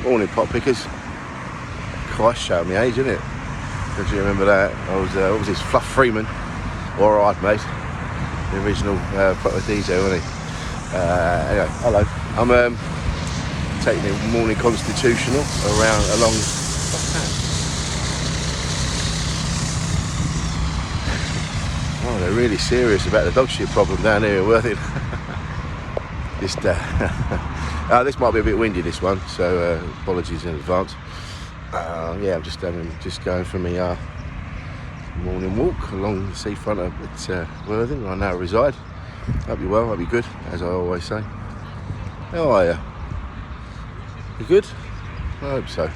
Morning pot pickers. Christ, showing me age, isn't it? Don't you remember that? I was, what was this, Fluff Freeman? Alright, mate. The original proper DJ, wasn't he? Anyway, hello. I'm taking the morning constitutional along. What's that? Oh, they're really serious about the dog shit problem down here in Worthing. This might be a bit windy, this one, so apologies in advance. Yeah, I'm just going for my morning walk along the seafront at Worthing, where I now reside. Hope you're well, hope you're good, as I always say. How are you? You good? I hope so.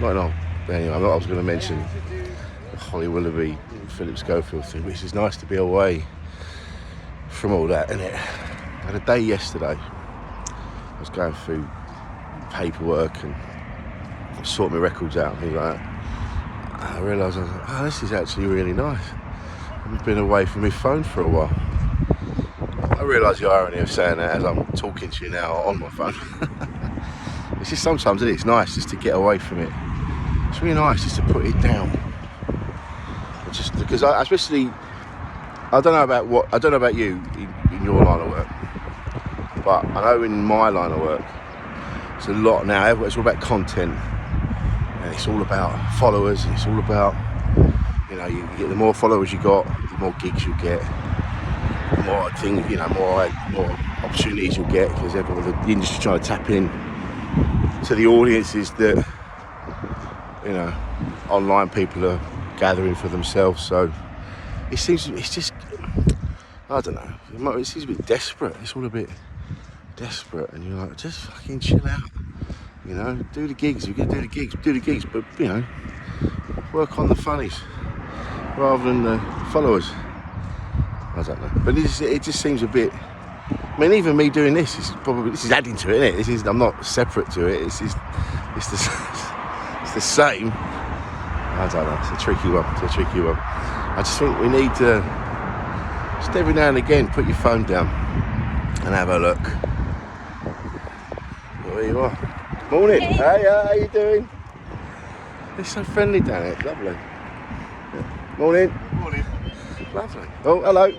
Might not. But anyway, I was going to mention the Holly Willoughby Philip Schofield thing, which is nice to be away from all that, isn't it? I had a day yesterday. I was going through paperwork and sorting my records out and things like that. I realised, oh, this is actually really nice. I've been away from my phone for a while. I realise the irony of saying that as I'm talking to you now on my phone. It's just sometimes it's nice just to get away from it. It's really nice just to put it down. Just because I don't know about you in your line of work, but I know in my line of work, it's a lot now. It's all about content, and it's all about followers. And it's all about, you get the more followers you got, the more gigs you get, the more things, more opportunities you'll get, because the industry's trying to tap in to the audiences that online people are gathering for themselves. So it's just, I don't know, it seems a bit desperate. It's all a bit desperate, and you're like, just fucking chill out, do the gigs. You can do the gigs, but work on the funnies rather than the followers. I don't know, but it just seems a bit. I mean, even me doing this is adding to it, isn't it? I'm not separate to it. It's the same. I don't know. It's a tricky one. I just think we need to just every now and again put your phone down and have a look. There you are. Morning. Hey, how you doing? They're so friendly down here. It's lovely. Yeah. Morning. Morning. Lovely. Oh, hello. Yeah,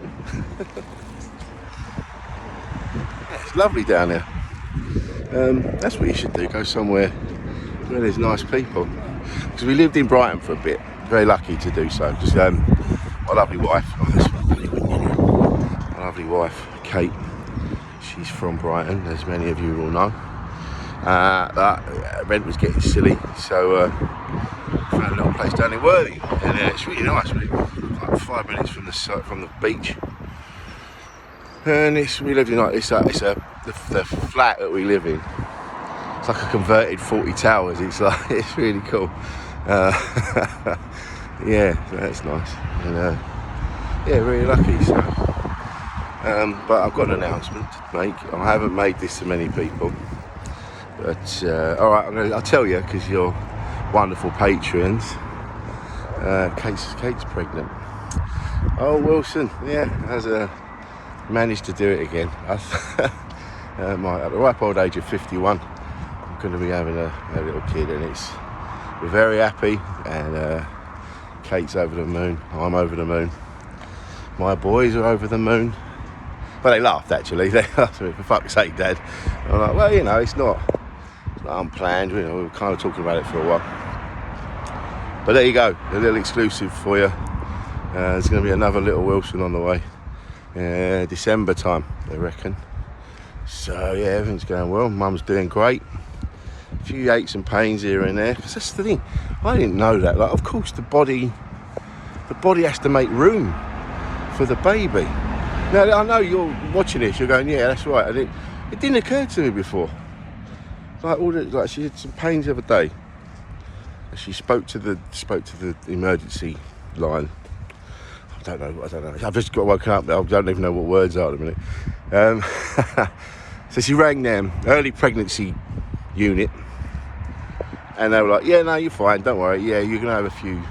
it's lovely down here. That's what you should do. Go somewhere where there's nice people. Because we lived in Brighton for a bit. Very lucky to do so. Just my lovely wife. My lovely wife, Kate. She's from Brighton, as many of you will know. That rent was getting silly, so found a little place down in Worthing, and it's really nice. We're like 5 minutes from the beach, and we live in the flat that we live in. It's like a converted 40 towers. It's really cool. Yeah, that's nice, and yeah, really lucky. So, but I've got an announcement to make. I haven't made this to many people. But all right, I'll tell you, because you're wonderful patrons. Kate's pregnant. Oh, Wilson, yeah, has managed to do it again. At the ripe old age of 51, I'm going to be having a little kid, and we're very happy. And Kate's over the moon. I'm over the moon. My boys are over the moon. Well, they laughed actually. They asked me, for fuck's sake, Dad. I'm like, well, it's not unplanned. We were kind of talking about it for a while. But there you go, a little exclusive for you. There's going to be another little Wilson on the way. December time, they reckon. So yeah, everything's going well. Mum's doing great. A few aches and pains here and there. Because that's the thing. I didn't know that. Like, of course, the body has to make room for the baby. Now, I know you're watching this, you're going, yeah, that's right. And it didn't occur to me before. Like she had some pains the other day. She spoke to the emergency line. I don't know. I've just got woken up. I don't even know what words are at the minute. So she rang them, early pregnancy unit. And they were like, yeah, no, you're fine, don't worry. Yeah, you're going to have a few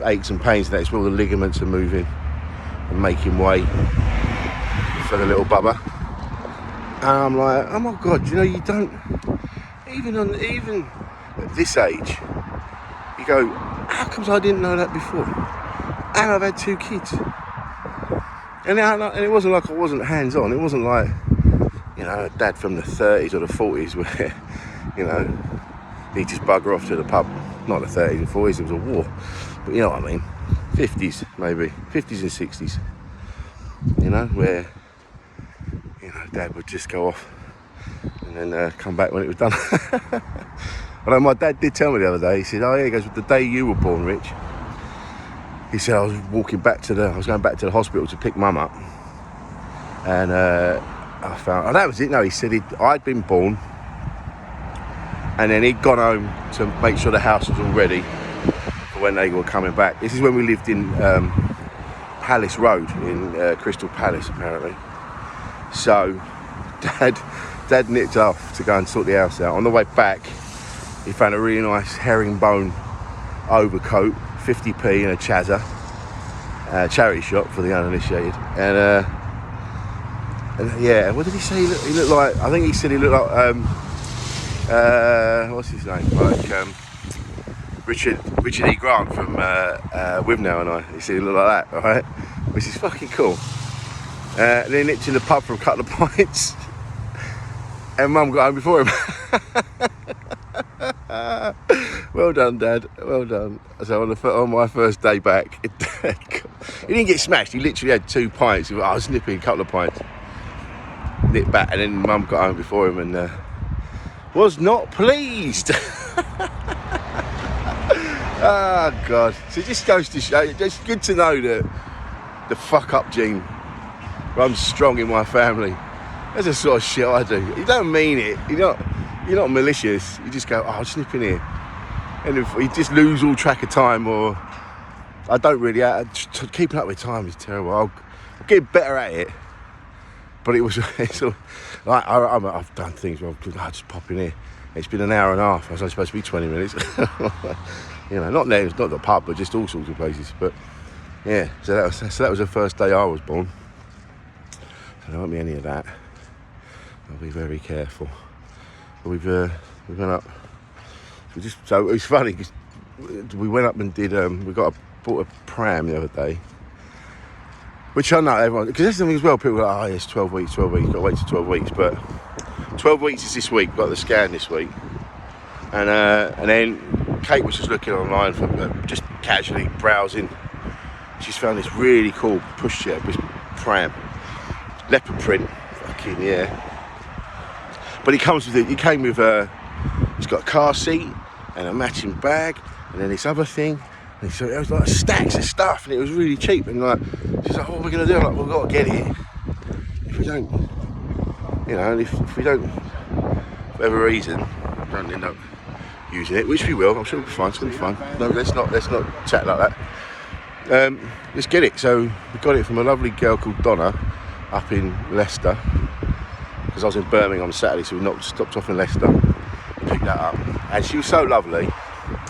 aches and pains. That's where all the ligaments are moving and making way for the little bubba. And I'm like, oh my God, you even at this age, you go, how comes I didn't know that before? And I've had 2 kids. And it wasn't like I wasn't hands-on. It wasn't like, you know, a dad from the 30s or the 40s where, you know, he'd just bugger off to the pub. Not the 30s and 40s, there was a war. But you know what I mean. 50s, maybe. 50s and 60s. You know, where, you know, dad would just go off and then come back when it was done. Although my dad did tell me the other day, he said, oh yeah, he goes, the day you were born, Rich, he said I was going back to the hospital to pick mum up, and I found, oh that was it, no, he said I'd been born, and then he'd gone home to make sure the house was all ready for when they were coming back. This is when we lived in Palace Road, in Crystal Palace apparently. So Dad nipped off to go and sort the house out. On the way back, he found a really nice herringbone overcoat, 50p and a chazza, charity shop for the uninitiated. And yeah, what did he say? He looked like, I think he said he looked like, what's his name? Like Richard E. Grant from Wibnow and I. He said he looked like that, right? Which is fucking cool. Then he nipped in the pub for a couple of pints. And Mum got home before him. Well done, Dad. Well done. So on my first day back, he didn't get smashed. He literally had 2 pints. I was nipping a couple of pints. Nipped back, and then Mum got home before him and was not pleased. Oh, God. So it just goes to show, it's good to know that the fuck-up gene runs strong in my family. That's the sort of shit I do. You don't mean it. You're not malicious. You just go, oh, I'll just nip in here. And if you just lose all track of time, or I don't really, keeping up with time is terrible. I'll get better at it. But it's all, like, I've done things where I'll just pop in here. It's been an hour and a half. I was only supposed to be 20 minutes. You know, not the pub, but just all sorts of places. But yeah, so that was the first day I was born. So there won't be any of that. I'll be very careful. But we went up. So it was funny because we went up and did. Bought a pram the other day, which I know everyone, because that's something as well. People are like, oh yes, 12 weeks. Got to wait for 12 weeks, but 12 weeks is this week. Got the scan this week, and then Kate was just looking online for just casually browsing. She's found this really cool pushchair, this pram, leopard print. Fucking yeah. But he came with it's got a car seat and a matching bag, and then this other thing. And so it was like stacks of stuff, and it was really cheap. And like, she's like, what are we going to do? I'm like, we've got to get it. If we don't, you know, if we don't, for whatever reason, don't end up using it, which we will, I'm sure it'll be fine, it's going to be fun. No, let's not chat like that. Let's get it. So we got it from a lovely girl called Donna up in Leicester. Because I was in Birmingham on Saturday, so we stopped off in Leicester, picked that up, and she was so lovely.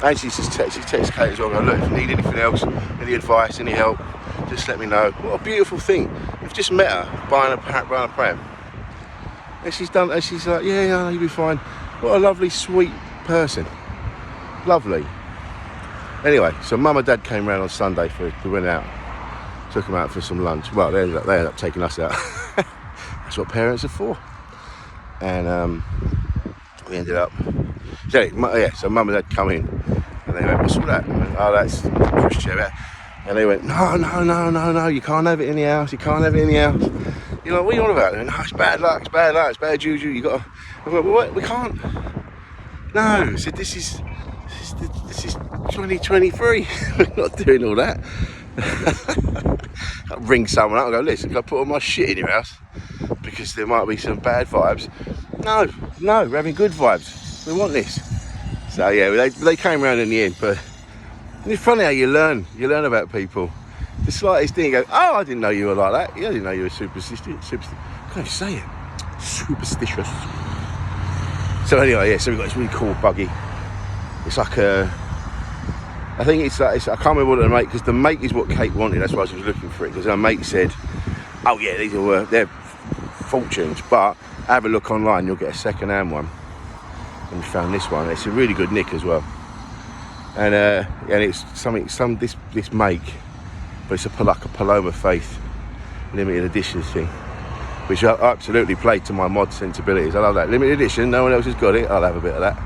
And she texted Kate as well, going, look, if you need anything else, any advice, any help, just let me know. What a beautiful thing. We've just met her buying a pram, and she's like, yeah, you'll be fine. What a lovely, sweet person. Lovely. Anyway, so Mum and Dad came round on Sunday we went out, took them out for some lunch. Well, they ended up taking us out. That's what parents are for. And we ended up, so Mum and Dad come in, and they went, what's all that? I went, oh, that's the pushchair. And they went, no, you can't have it in the house, you can't have it in the house. You're like, what are you on about? They went, no, it's bad luck, it's bad juju, you got to, I went, well, what? We can't. No, I said, this is 2023, we're not doing all that. I'll ring someone up and go, listen, can I put all my shit in your house? Because there might be some bad vibes. No, we're having good vibes. We want this. So yeah, they came around in the end, but it's funny how you learn about people. The slightest thing, you go, oh, I didn't know you were like that. Yeah, I didn't know you were superstitious. Can't you say it? Superstitious. So anyway, yeah, so we've got this really cool buggy. It's like I think it's I can't remember what the mate, because the mate is what Kate wanted, that's why she was looking for it, because her mate said, oh yeah, these are they're fortunes, but have a look online, you'll get a second-hand one. and we found this one. It's a really good nick as well, and it's this make, but it's like a Paloma Faith limited edition thing, which I absolutely played to my mod sensibilities. I love that limited edition. No one else has got it. I'll have a bit of that.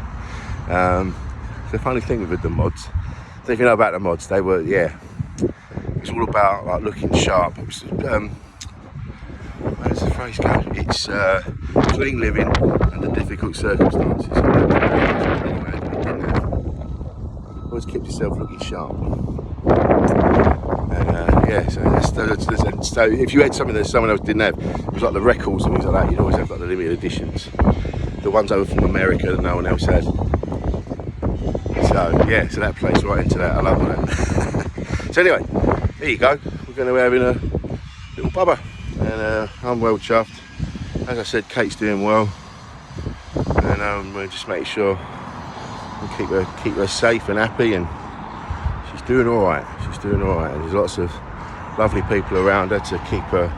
The funny thing with the mods, I don't know if you know about the mods. They were it's all about like looking sharp. Where's the phrase go? It's clean living under difficult circumstances. Always keep yourself looking sharp. And so if you had something that someone else didn't have, it was like the records and things like that. You'd always have like the limited editions, the ones over from America that no one else had. So yeah, so that plays right into that. I love that. So anyway, there you go. We're going to be having a little bubba, and I'm well chuffed. As I said, Kate's doing well, and we're just making sure we keep her safe and happy, and she's doing all right. She's doing all right, and there's lots of lovely people around her to keep her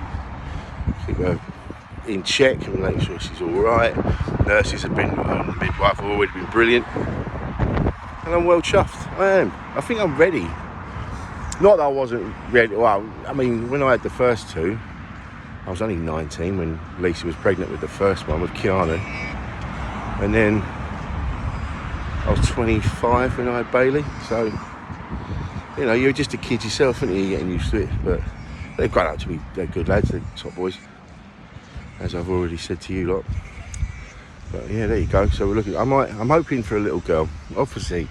in check and make sure she's all right. Nurses have been, midwife have already been brilliant, and I'm well chuffed. I am. I think I'm ready. Not that I wasn't ready. Well, I mean, when I had the first two, I was only 19 when Lisa was pregnant with the first one with Kiana, and then I was 25 when I had Bailey. So, you know, you're just a kid yourself, aren't you? You're getting used to it. But they've grown up to be good lads. They're top boys, as I've already said to you lot. But yeah, there you go. So we're looking. I'm hoping for a little girl. Obviously,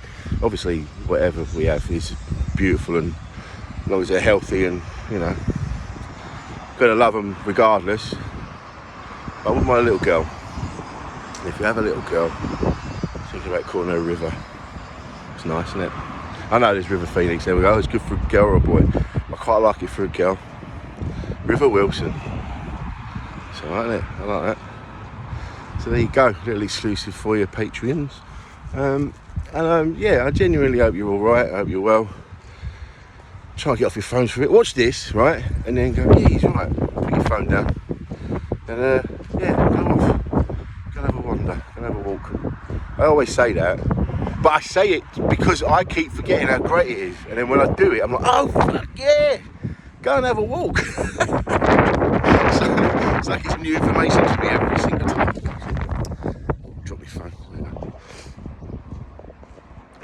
whatever we have is beautiful, and as long as they're healthy, and you know, gonna love them regardless. But I wouldn't mind a little girl. And if you have a little girl, think about calling her River. It's nice, isn't it? I know there's River Phoenix. There we go. It's good for a girl or a boy. I quite like it for a girl. River Wilson. It's alright, isn't it? I like that. So there you go, a little exclusive for your Patreons. Yeah, I genuinely hope you're all right. I hope you're well. Try and get off your phones for a bit. Watch this, right, and then go, yeah, he's all right. Put your phone down, and yeah, go off. Go and have a wander. Go and have a walk. I always say that, but I say it because I keep forgetting how great it is, and then when I do it, I'm like, oh fuck yeah, go and have a walk. So it's like it's new information to me every single time. Drop my phone.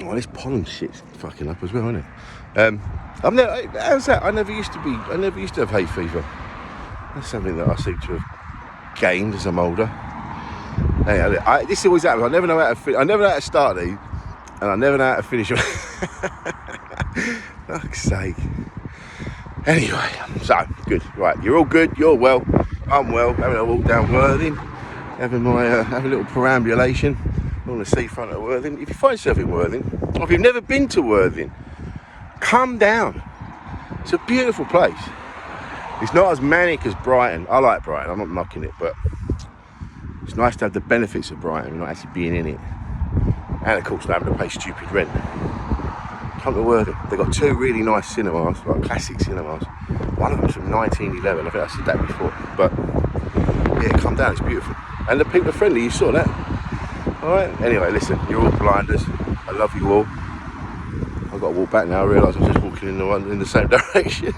Oh, this pollen shit's fucking up as well, isn't it? How's that? I never used to have hay fever. That's something that I seem to have gained as I'm older. Hey, this always happens. I never know how to start these, and I never know how to finish them. Fuck's sake. Anyway, so good. Right, you're all good. You're well. I'm well. Having a walk down Worthing, having a little perambulation on the seafront of Worthing. If you find yourself in Worthing, or if you've never been to Worthing, come down. It's a beautiful place. It's not as manic as Brighton. I like Brighton. I'm not knocking it, but it's nice to have the benefits of Brighton, not actually being in it, and of course not having to pay stupid rent. Come to Worthing. They've got two really nice cinemas, like classic cinemas. One of them's from 1911. I think I said that before. But yeah, come down. It's beautiful, and the people are friendly. You saw that. All right. Anyway, listen. You're all blinders. I love you all. I've got to walk back now. I realise I'm just walking in the same direction.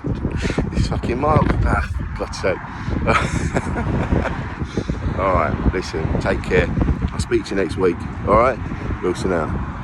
This fucking mark. Ah, for God's sake. All right. Listen. Take care. I'll speak to you next week. All right. Wilson out.